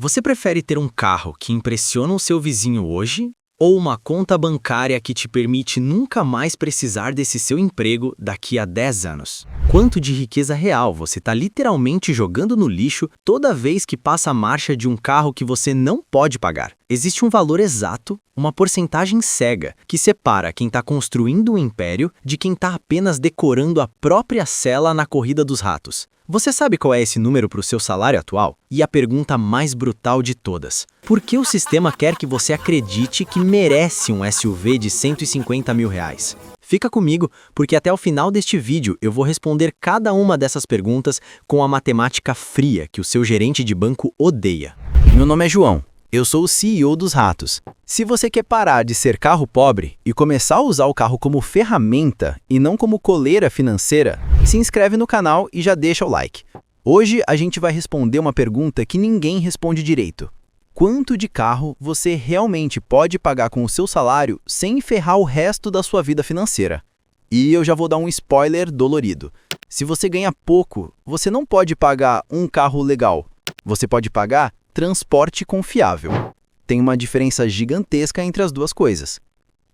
Você prefere ter um carro que impressiona o seu vizinho hoje ou uma conta bancária que te permite nunca mais precisar desse seu emprego daqui a 10 anos? Quanto de riqueza real você está literalmente jogando no lixo toda vez que passa a marcha de um carro que você não pode pagar? Existe um valor exato, uma porcentagem cega, que separa quem está construindo um império de quem está apenas decorando a própria cela na corrida dos ratos. Você sabe qual é esse número para o seu salário atual? E a pergunta mais brutal de todas: por que o sistema quer que você acredite que merece um SUV de 150 mil reais? Fica comigo, porque até o final deste vídeo eu vou responder cada uma dessas perguntas com a matemática fria que o seu gerente de banco odeia. Meu nome é João. Eu sou o CEO dos Ratos. Se você quer parar de ser carro pobre e começar a usar o carro como ferramenta e não como coleira financeira, se inscreve no canal e já deixa o like. Hoje a gente vai responder uma pergunta que ninguém responde direito. Quanto de carro você realmente pode pagar com o seu salário sem ferrar o resto da sua vida financeira? E eu já vou dar um spoiler dolorido. Se você ganha pouco, você não pode pagar um carro legal. Você pode pagar transporte confiável. Tem uma diferença gigantesca entre as duas coisas.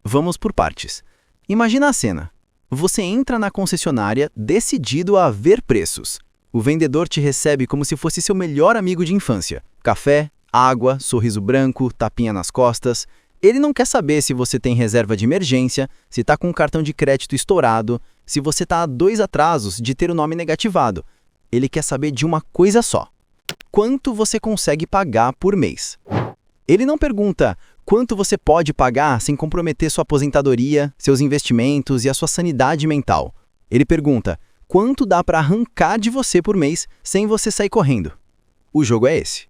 Vamos por partes. Imagina a cena. Você entra na concessionária decidido a ver preços. O vendedor te recebe como se fosse seu melhor amigo de infância. Café, água, sorriso branco, tapinha nas costas. Ele não quer saber se você tem reserva de emergência, se está com o cartão de crédito estourado, se você está a 2 atrasos de ter o nome negativado. Ele quer saber de uma coisa só: quanto você consegue pagar por mês. Ele não pergunta quanto você pode pagar sem comprometer sua aposentadoria, seus investimentos e a sua sanidade mental. Ele pergunta quanto dá para arrancar de você por mês sem você sair correndo. O jogo é esse.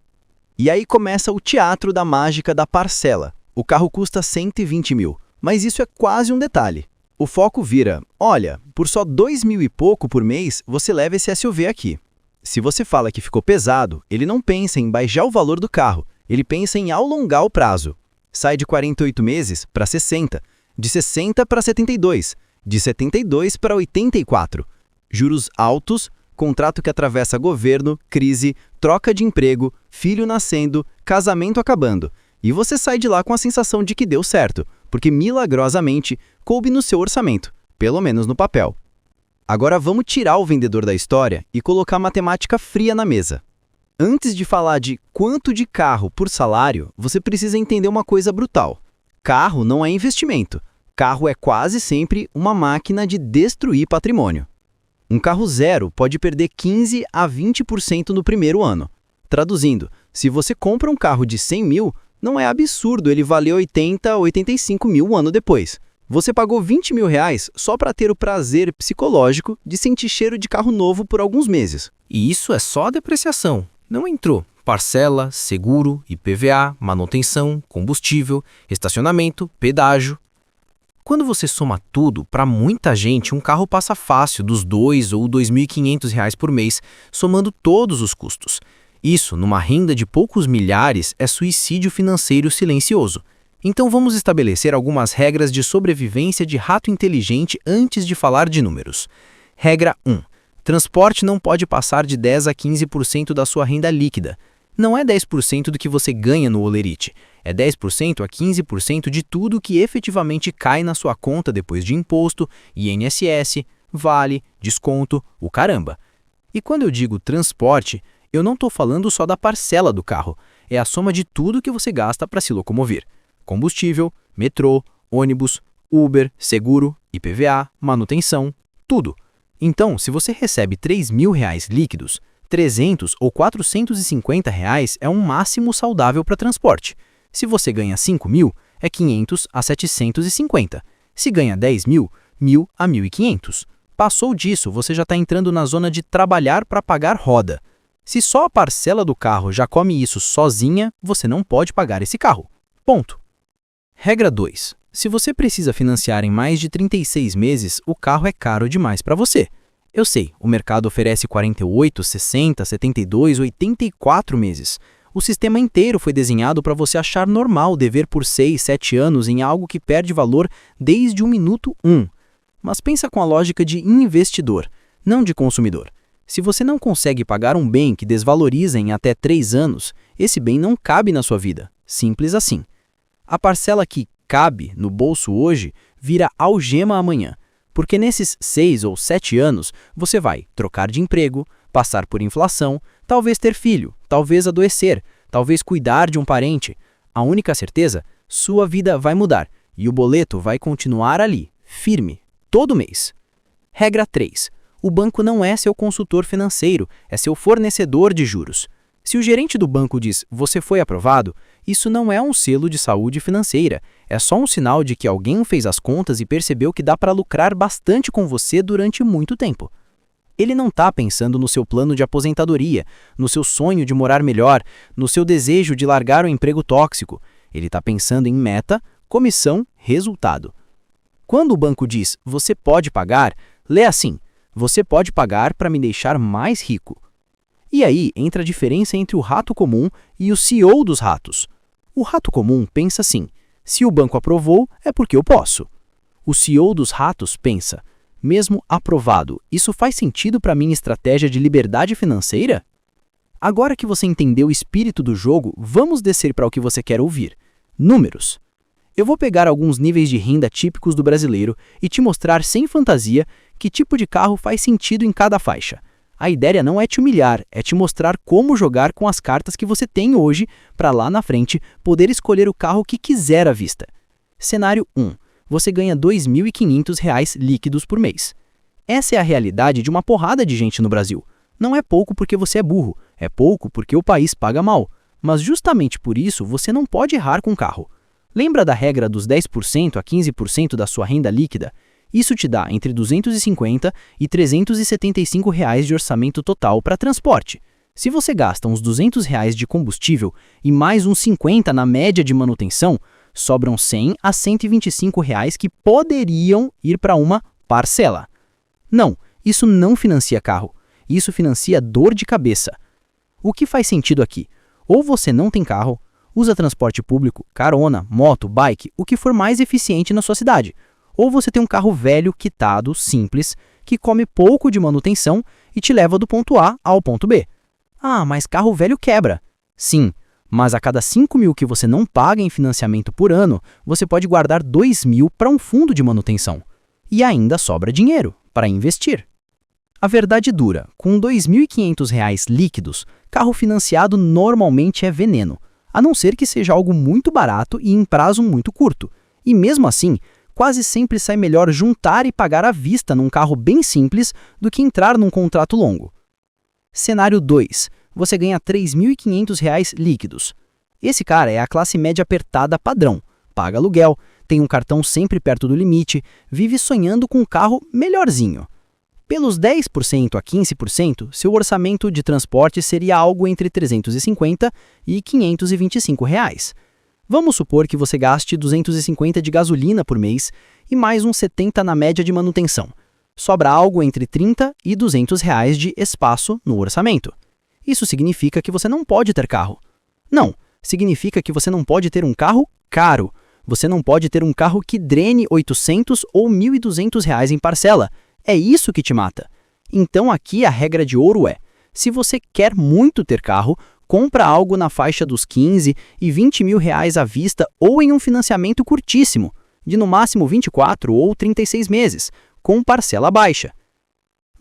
E aí começa o teatro da mágica da parcela. O carro custa 120 mil, mas isso é quase um detalhe. O foco vira: olha, por só 2 mil e pouco por mês, você leva esse SUV aqui. Se você fala que ficou pesado, ele não pensa em baixar o valor do carro, ele pensa em alongar o prazo. Sai de 48 meses para 60, de 60 para 72, de 72 para 84. Juros altos, contrato que atravessa governo, crise, troca de emprego, filho nascendo, casamento acabando. E você sai de lá com a sensação de que deu certo, porque milagrosamente coube no seu orçamento, pelo menos no papel. Agora vamos tirar o vendedor da história e colocar matemática fria na mesa. Antes de falar de quanto de carro por salário, você precisa entender uma coisa brutal. Carro não é investimento. Carro é quase sempre uma máquina de destruir patrimônio. Um carro zero pode perder 15 a 20% no primeiro ano. Traduzindo, se você compra um carro de 100 mil, não é absurdo ele valer 80 a 85 mil um ano depois. Você pagou 20 mil reais só para ter o prazer psicológico de sentir cheiro de carro novo por alguns meses. E isso é só a depreciação. Não entrou parcela, seguro, IPVA, manutenção, combustível, estacionamento, pedágio. Quando você soma tudo, para muita gente um carro passa fácil dos R$2.000 ou R$2.500 por mês, somando todos os custos. Isso, numa renda de poucos milhares, é suicídio financeiro silencioso. Então vamos estabelecer algumas regras de sobrevivência de rato inteligente antes de falar de números. Regra 1. Transporte não pode passar de 10 a 15% da sua renda líquida. Não é 10% do que você ganha no Olerite. É 10% a 15% de tudo que efetivamente cai na sua conta depois de imposto, INSS, vale, desconto, o caramba. E quando eu digo transporte, eu não estou falando só da parcela do carro. É a soma de tudo que você gasta para se locomover. Combustível, metrô, ônibus, Uber, seguro, IPVA, manutenção, tudo. Então, se você recebe R$3 mil líquidos, 300 ou 450 reais é um máximo saudável para transporte. Se você ganha 5 mil, é 500 a 750. Se ganha 10 mil, 1.000 a 1.500. Passou disso, você já está entrando na zona de trabalhar para pagar roda. Se só a parcela do carro já come isso sozinha, você não pode pagar esse carro. Ponto. Regra 2. Se você precisa financiar em mais de 36 meses, o carro é caro demais para você. Eu sei, o mercado oferece 48, 60, 72, 84 meses. O sistema inteiro foi desenhado para você achar normal dever por 6, 7 anos em algo que perde valor desde o minuto 1. Mas pensa com a lógica de investidor, não de consumidor. Se você não consegue pagar um bem que desvaloriza em até 3 anos, esse bem não cabe na sua vida. Simples assim. A parcela que cabe no bolso hoje vira algema amanhã, porque nesses 6 ou 7 anos você vai trocar de emprego, passar por inflação, talvez ter filho, talvez adoecer, talvez cuidar de um parente. A única certeza, sua vida vai mudar e o boleto vai continuar ali, firme, todo mês. Regra 3. O banco não é seu consultor financeiro, é seu fornecedor de juros. Se o gerente do banco diz "você foi aprovado", isso não é um selo de saúde financeira, é só um sinal de que alguém fez as contas e percebeu que dá para lucrar bastante com você durante muito tempo. Ele não está pensando no seu plano de aposentadoria, no seu sonho de morar melhor, no seu desejo de largar o emprego tóxico. Ele está pensando em meta, comissão, resultado. Quando o banco diz "você pode pagar", lê assim: "você pode pagar para me deixar mais rico". E aí entra a diferença entre o rato comum e o CEO dos ratos. O rato comum pensa assim: se o banco aprovou, é porque eu posso. O CEO dos ratos pensa: mesmo aprovado, isso faz sentido para minha estratégia de liberdade financeira? Agora que você entendeu o espírito do jogo, vamos descer para o que você quer ouvir. Números. Eu vou pegar alguns níveis de renda típicos do brasileiro e te mostrar sem fantasia que tipo de carro faz sentido em cada faixa. A ideia não é te humilhar, é te mostrar como jogar com as cartas que você tem hoje para lá na frente poder escolher o carro que quiser à vista. Cenário 1. Você ganha R$ 2.500 líquidos por mês. Essa é a realidade de uma porrada de gente no Brasil. Não é pouco porque você é burro, é pouco porque o país paga mal. Mas justamente por isso você não pode errar com o carro. Lembra da regra dos 10% a 15% da sua renda líquida? Isso te dá entre R$ 250 e R$ 375 de orçamento total para transporte. Se você gasta uns R$ 200 de combustível e mais uns 50 na média de manutenção, sobram R$ 100 a R$ 125 que poderiam ir para uma parcela. Não, isso não financia carro. Isso financia dor de cabeça. O que faz sentido aqui? Ou você não tem carro, usa transporte público, carona, moto, bike, o que for mais eficiente na sua cidade. Ou você tem um carro velho, quitado, simples, que come pouco de manutenção e te leva do ponto A ao ponto B. Ah, mas carro velho quebra. Sim, mas a cada 5 mil que você não paga em financiamento por ano, você pode guardar 2 mil para um fundo de manutenção. E ainda sobra dinheiro para investir. A verdade dura, com R$ 2.500 líquidos, carro financiado normalmente é veneno, a não ser que seja algo muito barato e em prazo muito curto. E mesmo assim, quase sempre sai melhor juntar e pagar à vista num carro bem simples do que entrar num contrato longo. Cenário 2. Você ganha R$ 3.500 líquidos. Esse cara é a classe média apertada padrão, paga aluguel, tem um cartão sempre perto do limite, vive sonhando com um carro melhorzinho. Pelos 10% a 15%, seu orçamento de transporte seria algo entre R$ 350 e R$ 525. Vamos supor que você gaste R$ 250 de gasolina por mês e mais uns 70 na média de manutenção. Sobra algo entre R$ 30 e R$ 200 de espaço no orçamento. Isso significa que você não pode ter carro. Não, significa que você não pode ter um carro caro. Você não pode ter um carro que drene R$ 800 ou R$ 1.200 em parcela. É isso que te mata. Então aqui a regra de ouro é: se você quer muito ter carro, compra algo na faixa dos 15 e 20 mil reais à vista ou em um financiamento curtíssimo, de no máximo 24 ou 36 meses, com parcela baixa.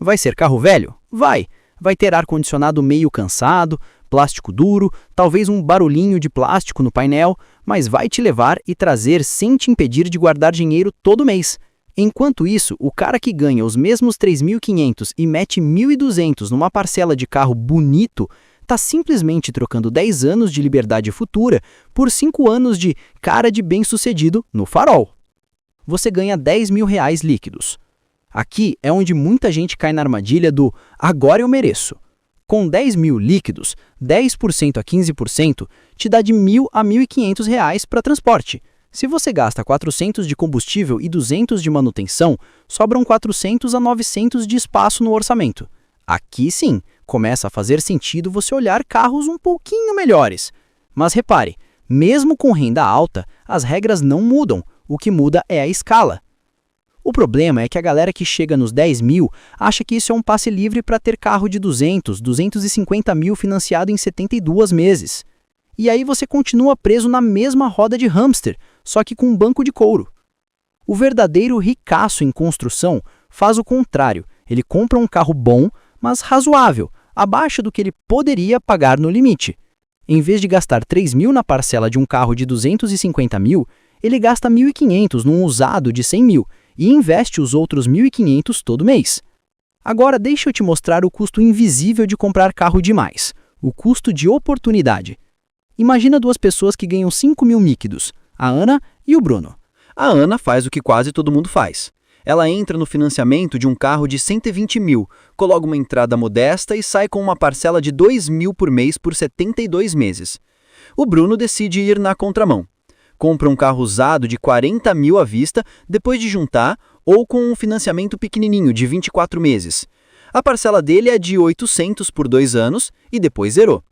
Vai ser carro velho? Vai. Vai ter ar-condicionado meio cansado, plástico duro, talvez um barulhinho de plástico no painel, mas vai te levar e trazer sem te impedir de guardar dinheiro todo mês. Enquanto isso, o cara que ganha os mesmos 3.500 e mete 1.200 numa parcela de carro bonito, está simplesmente trocando 10 anos de liberdade futura por 5 anos de cara de bem-sucedido no farol. Você ganha R$ 10 mil líquidos. Aqui é onde muita gente cai na armadilha do "agora eu mereço". Com 10 mil líquidos, 10% a 15% te dá de R$ 1.000 a R$ 1.500 para transporte. Se você gasta 400 de combustível e 200 de manutenção, sobram 400 a 900 de espaço no orçamento. Aqui sim, começa a fazer sentido você olhar carros um pouquinho melhores. Mas repare, mesmo com renda alta, as regras não mudam, o que muda é a escala. O problema é que a galera que chega nos 10 mil acha que isso é um passe livre para ter carro de 200, 250 mil financiado em 72 meses. E aí você continua preso na mesma roda de hamster, só que com um banco de couro. O verdadeiro ricaço em construção faz o contrário. Ele compra um carro bom, mas razoável, abaixo do que ele poderia pagar no limite. Em vez de gastar 3 mil na parcela de um carro de 250 mil, ele gasta 1.500 num usado de 100 mil e investe os outros 1.500 todo mês. Agora deixa eu te mostrar o custo invisível de comprar carro demais, o custo de oportunidade. Imagina duas pessoas que ganham 5 mil líquidos, a Ana e o Bruno. A Ana faz o que quase todo mundo faz. Ela entra no financiamento de um carro de 120 mil, coloca uma entrada modesta e sai com uma parcela de 2 mil por mês por 72 meses. O Bruno decide ir na contramão. Compra um carro usado de 40 mil à vista depois de juntar ou com um financiamento pequenininho de 24 meses. A parcela dele é de 800 por 2 anos e depois zerou.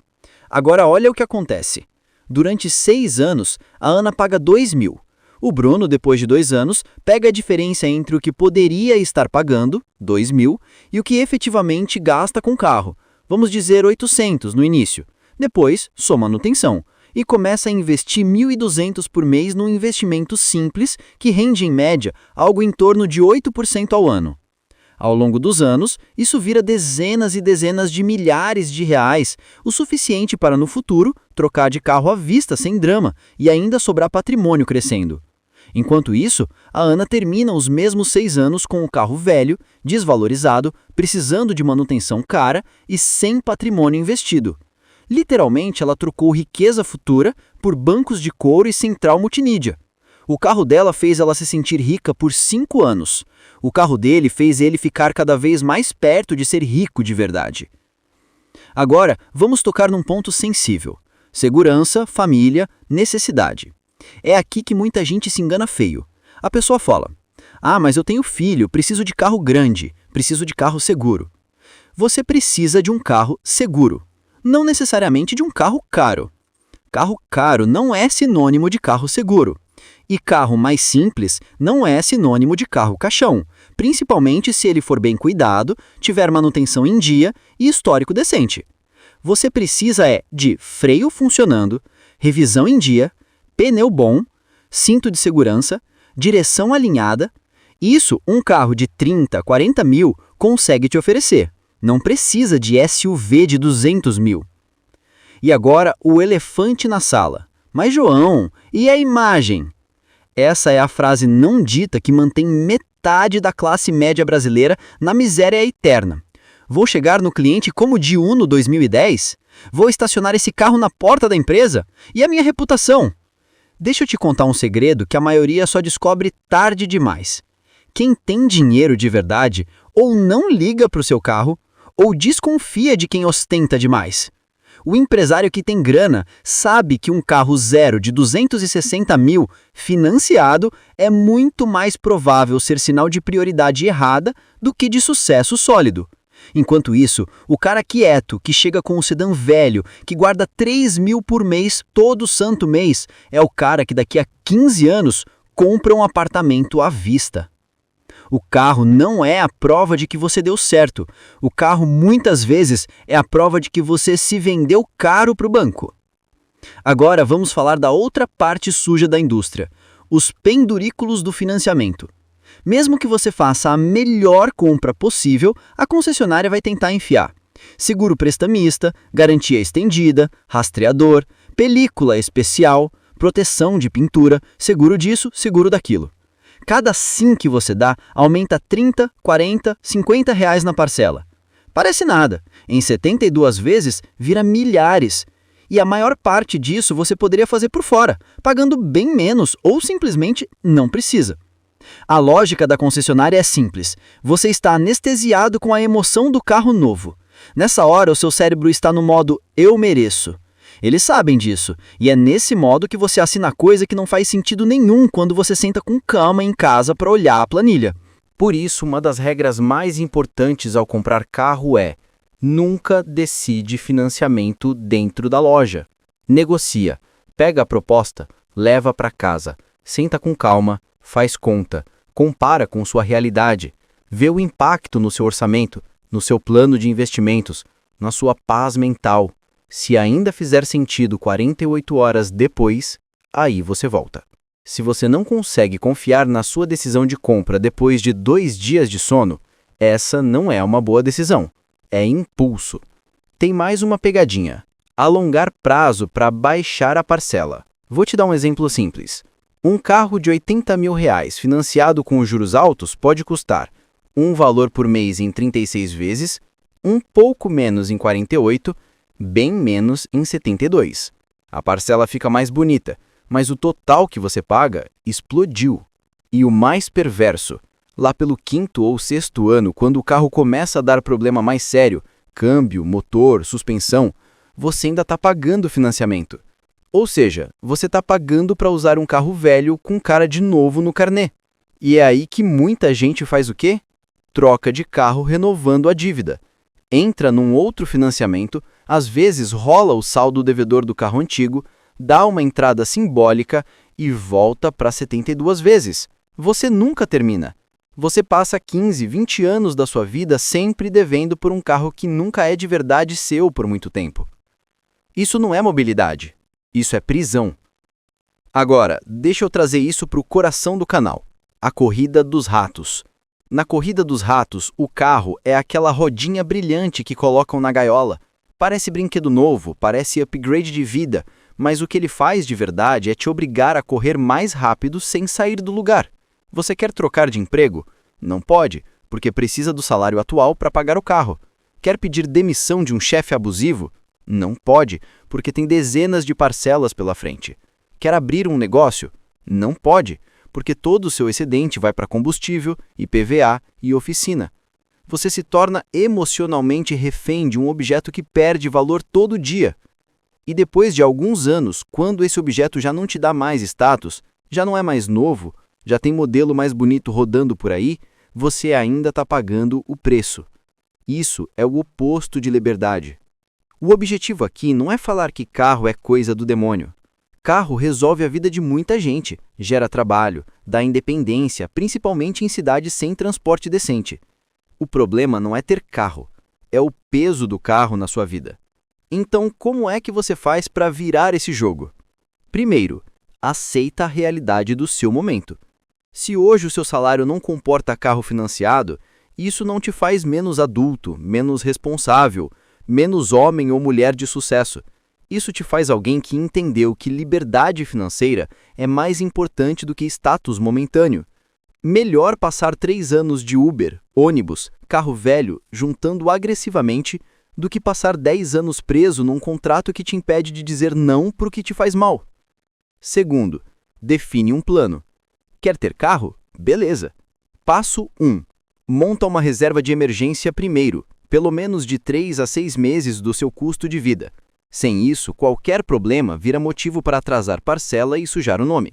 Agora olha o que acontece. Durante 6 anos, a Ana paga 2 mil. O Bruno, depois de 2 anos, pega a diferença entre o que poderia estar pagando, 2 mil, e o que efetivamente gasta com o carro, vamos dizer 800 no início. Depois, soma manutenção e começa a investir 1.200 por mês num investimento simples que rende, em média, algo em torno de 8% ao ano. Ao longo dos anos, isso vira dezenas e dezenas de milhares de reais, o suficiente para, no futuro, trocar de carro à vista sem drama e ainda sobrar patrimônio crescendo. Enquanto isso, a Ana termina os mesmos 6 anos com o carro velho, desvalorizado, precisando de manutenção cara e sem patrimônio investido. Literalmente, ela trocou riqueza futura por bancos de couro e central multimídia. O carro dela fez ela se sentir rica por 5 anos. O carro dele fez ele ficar cada vez mais perto de ser rico de verdade. Agora, vamos tocar num ponto sensível. Segurança, família, necessidade. É aqui que muita gente se engana feio. A pessoa fala: "Ah, mas eu tenho filho, preciso de carro grande, preciso de carro seguro." Você precisa de um carro seguro, não necessariamente de um carro caro. Carro caro não é sinônimo de carro seguro. E carro mais simples não é sinônimo de carro caixão, principalmente se ele for bem cuidado, tiver manutenção em dia e histórico decente. Você precisa de freio funcionando, revisão em dia, pneu bom, cinto de segurança, direção alinhada. Isso um carro de 30, 40 mil consegue te oferecer. Não precisa de SUV de 200 mil. E agora o elefante na sala. Mas João, e a imagem? Essa é a frase não dita que mantém metade da classe média brasileira na miséria eterna. Vou chegar no cliente como de Uno 2010? Vou estacionar esse carro na porta da empresa? E a minha reputação? Deixa eu te contar um segredo que a maioria só descobre tarde demais. Quem tem dinheiro de verdade ou não liga para o seu carro, ou desconfia de quem ostenta demais. O empresário que tem grana sabe que um carro zero de 260 mil financiado é muito mais provável ser sinal de prioridade errada do que de sucesso sólido. Enquanto isso, o cara quieto, que chega com um sedã velho, que guarda 3 mil por mês todo santo mês, é o cara que daqui a 15 anos compra um apartamento à vista. O carro não é a prova de que você deu certo. O carro, muitas vezes, é a prova de que você se vendeu caro para o banco. Agora vamos falar da outra parte suja da indústria, os pendurículos do financiamento. Mesmo que você faça a melhor compra possível, a concessionária vai tentar enfiar seguro prestamista, garantia estendida, rastreador, película especial, proteção de pintura, seguro disso, seguro daquilo. Cada sim que você dá aumenta 30, 40, 50 reais na parcela. Parece nada. Em 72 vezes, vira milhares. E a maior parte disso você poderia fazer por fora, pagando bem menos ou simplesmente não precisa. A lógica da concessionária é simples. Você está anestesiado com a emoção do carro novo. Nessa hora, o seu cérebro está no modo "eu mereço". Eles sabem disso, e é nesse modo que você assina coisa que não faz sentido nenhum quando você senta com calma em casa para olhar a planilha. Por isso, uma das regras mais importantes ao comprar carro é: nunca decide financiamento dentro da loja. Negocia, pega a proposta, leva para casa, senta com calma, faz conta, Compara com sua realidade. Vê o impacto no seu orçamento, no seu plano de investimentos, na sua paz mental. Se ainda fizer sentido 48 horas depois, aí você volta. Se você não consegue confiar na sua decisão de compra depois de 2 dias de sono, essa não é uma boa decisão. É impulso. Tem mais uma pegadinha. Alongar prazo para baixar a parcela. Vou te dar um exemplo simples. Um carro de R$80 mil financiado com juros altos pode custar um valor por mês em 36 vezes, um pouco menos em 48, bem menos em 72. A parcela fica mais bonita, mas o total que você paga explodiu. E o mais perverso, lá pelo 5º ou 6º ano, quando o carro começa a dar problema mais sério, câmbio, motor, suspensão, você ainda está pagando o financiamento. Ou seja, você está pagando para usar um carro velho com cara de novo no carnê. E é aí que muita gente faz o quê? Troca de carro renovando a dívida. Entra num outro financiamento, às vezes rola o saldo devedor do carro antigo, dá uma entrada simbólica e volta para 72 vezes. Você nunca termina. Você passa 15, 20 anos da sua vida sempre devendo por um carro que nunca é de verdade seu por muito tempo. Isso não é mobilidade. Isso é prisão. Agora, deixa eu trazer isso para o coração do canal. A corrida dos ratos. Na corrida dos ratos, o carro é aquela rodinha brilhante que colocam na gaiola. Parece brinquedo novo, parece upgrade de vida, mas o que ele faz de verdade é te obrigar a correr mais rápido sem sair do lugar. Você quer trocar de emprego? Não pode, porque precisa do salário atual para pagar o carro. Quer pedir demissão de um chefe abusivo? Não pode, porque tem dezenas de parcelas pela frente. Quer abrir um negócio? Não pode, porque todo o seu excedente vai para combustível, IPVA e oficina. Você se torna emocionalmente refém de um objeto que perde valor todo dia. E depois de alguns anos, quando esse objeto já não te dá mais status, já não é mais novo, já tem modelo mais bonito rodando por aí, você ainda está pagando o preço. Isso é o oposto de liberdade. O objetivo aqui não é falar que carro é coisa do demônio. Carro resolve a vida de muita gente, gera trabalho, dá independência, principalmente em cidades sem transporte decente. O problema não é ter carro, é o peso do carro na sua vida. Então, como é que você faz para virar esse jogo? Primeiro, aceita a realidade do seu momento. Se hoje o seu salário não comporta carro financiado, isso não te faz menos adulto, menos responsável, menos homem ou mulher de sucesso. Isso te faz alguém que entendeu que liberdade financeira é mais importante do que status momentâneo. Melhor passar 3 anos de Uber, ônibus, carro velho, juntando agressivamente, do que passar 10 anos preso num contrato que te impede de dizer não para o que te faz mal. Segundo, define um plano. Quer ter carro? Beleza. Passo 1. Monta uma reserva de emergência primeiro, pelo menos de 3 a 6 meses do seu custo de vida. Sem isso, qualquer problema vira motivo para atrasar parcela e sujar o nome.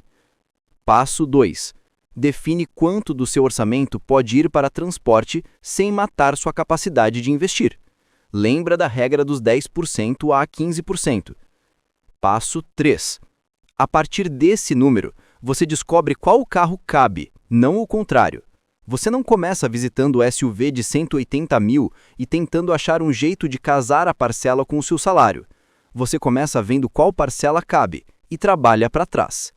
Passo 2. Define quanto do seu orçamento pode ir para transporte sem matar sua capacidade de investir. Lembra da regra dos 10% a 15%. Passo 3. A partir desse número, você descobre qual carro cabe, não o contrário. Você não começa visitando o SUV de 180 mil e tentando achar um jeito de casar a parcela com o seu salário. Você começa vendo qual parcela cabe e trabalha para trás.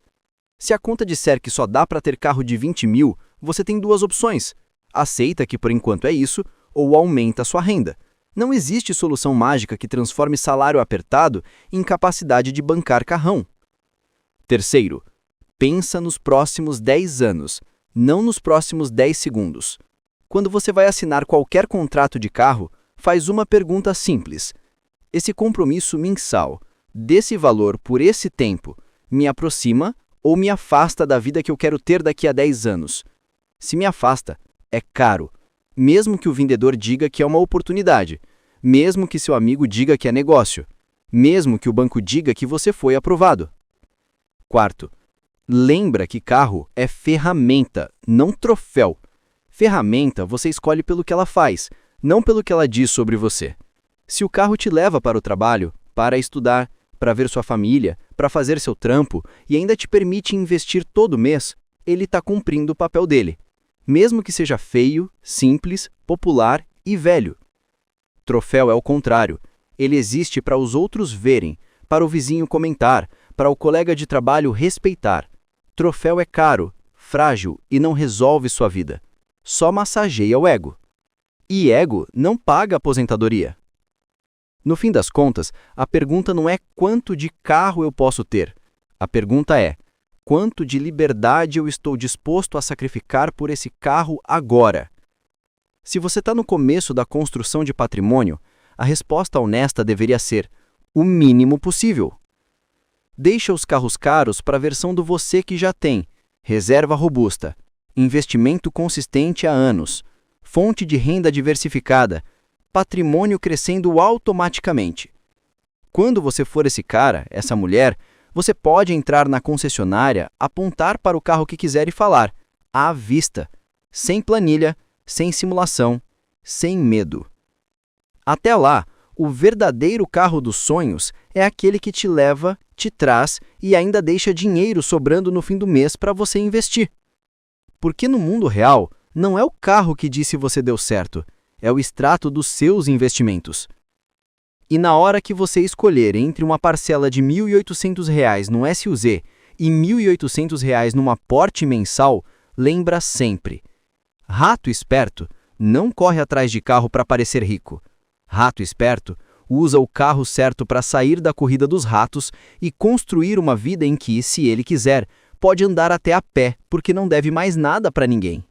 Se a conta disser que só dá para ter carro de 20 mil, você tem 2 opções. Aceita que por enquanto é isso ou aumenta sua renda. Não existe solução mágica que transforme salário apertado em capacidade de bancar carrão. Terceiro, pensa nos próximos 10 anos, não nos próximos 10 segundos. Quando você vai assinar qualquer contrato de carro, faz uma pergunta simples. Esse compromisso mensal, desse valor por esse tempo, me aproxima ou me afasta da vida que eu quero ter daqui a 10 anos? Se me afasta, é caro, mesmo que o vendedor diga que é uma oportunidade, mesmo que seu amigo diga que é negócio, mesmo que o banco diga que você foi aprovado. Quarto, lembra que carro é ferramenta, não troféu. Ferramenta você escolhe pelo que ela faz, não pelo que ela diz sobre você. Se o carro te leva para o trabalho, para estudar, para ver sua família, para fazer seu trampo e ainda te permite investir todo mês, ele está cumprindo o papel dele. mesmo que seja feio, simples, popular e velho. Troféu é o contrário. Ele existe para os outros verem, para o vizinho comentar, para o colega de trabalho respeitar. Troféu é caro, frágil e não resolve sua vida. Só massageia o ego. E ego não paga aposentadoria. No fim das contas, a pergunta não é quanto de carro eu posso ter. A pergunta é: quanto de liberdade eu estou disposto a sacrificar por esse carro agora? Se você está no começo da construção de patrimônio, a resposta honesta deveria ser: o mínimo possível. Deixa os carros caros para a versão do você que já tem, reserva robusta, investimento consistente há anos, fonte de renda diversificada, patrimônio crescendo automaticamente. Quando você for esse cara, essa mulher, você pode entrar na concessionária, apontar para o carro que quiser e falar, à vista, sem planilha, sem simulação, sem medo. Até lá, o verdadeiro carro dos sonhos é aquele que te leva, te traz e ainda deixa dinheiro sobrando no fim do mês para você investir. Porque no mundo real, não é o carro que diz se você deu certo, é o extrato dos seus investimentos. E na hora que você escolher entre uma parcela de R$ 1.800 no SUZ e R$ 1.800 numa Porsche mensal, lembra sempre: rato esperto não corre atrás de carro para parecer rico. Rato esperto usa o carro certo para sair da corrida dos ratos e construir uma vida em que, se ele quiser, pode andar até a pé porque não deve mais nada para ninguém.